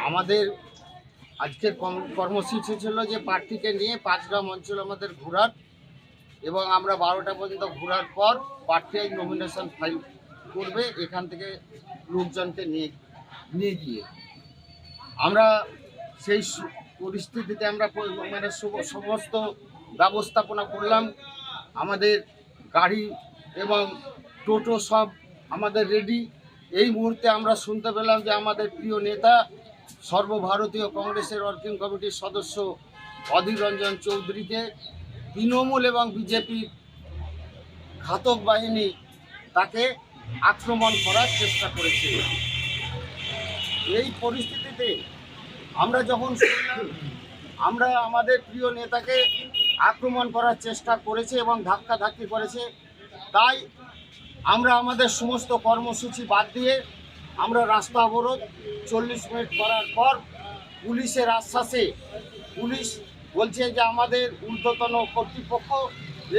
আমাদের আজকের কর্মসূচি ছিল যে প্রার্থীকে নিয়ে 5 গ্রাম অঞ্চল আমাদের ঘোরার, এবং আমরা 12টা পর্যন্ত ঘোরার পর প্রার্থী নমিনেশন ফাইল করবে এখান থেকে লোকজনকে নিয়ে গিয়ে আমরা সেই পরিস্থিতিতে আমরা মানে সমস্ত ব্যবস্থাপনা করলাম। আমাদের গাড়ি এবং টোটো সব আমাদের রেডি। এই মুহূর্তে আমরা শুনতে পেলাম যে আমাদের প্রিয় নেতা সর্বভারতীয় কংগ্রেসের ওয়ার্কিং কমিটির সদস্য অধীর রঞ্জন চৌধুরীকে তৃণমূল এবং বিজেপির ঘাতক বাহিনী তাকে আক্রমণ করার চেষ্টা করেছে। এই পরিস্থিতিতে আমরা যখন শুনলাম আমরা আমাদের প্রিয় নেতাকে আক্রমণ করার চেষ্টা করেছে এবং ধাক্কাধাক্কি করেছে, তাই আমরা আমাদের সমস্ত কর্মসূচি বাদ দিয়ে আমরা রাস্তা অবরোধ 40 মিনিট করার পর পুলিশের আশ্বাসে পুলিশ বলছে যে আমাদের ঊর্ধ্বতন কর্তৃপক্ষ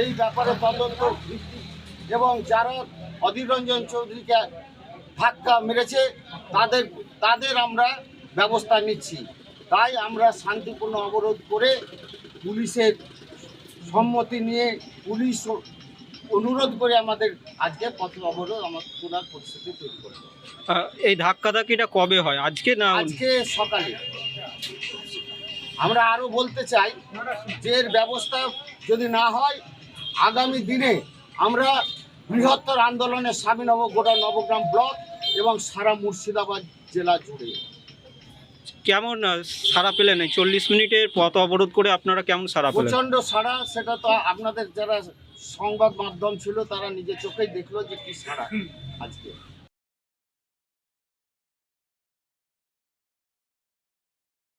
এই ব্যাপারে তদন্ত ভিত্তি এবং যারা অধীর রঞ্জন চৌধুরীকে ধাক্কা মেরেছে তাদের আমরা ব্যবস্থা নিচ্ছি। তাই আমরা শান্তিপূর্ণ অবরোধ করে পুলিশের সম্মতি নিয়ে পুলিশ অনুরোধ করে আমাদের আজকে পথ অবরোধ আমাদের তোলার পরিস্থিতি তৈরি করবে। এই ধাক্কাধাক্কিটা কবে হয়? আজকে না আজকে সকালে। আমরা আরও বলতে চাই যে এর ব্যবস্থা যদি না হয় আগামী দিনে আমরা বৃহত্তর আন্দোলনে সামিল হব গোটা নবগ্রাম ব্লক এবং সারা মুর্শিদাবাদ জেলা জুড়ে। কেমন সাড়া পেলেন? 40 মিনিটের পথ অবরোধ করে আপনারা কেমন সাড়া পেলেন? প্রচণ্ড সাড়া। সেটা তো আপনাদের যারা সংবাদ মাধ্যম ছিল তারা নিজের চোখেই দেখলো যে কি সাড়া আজকে।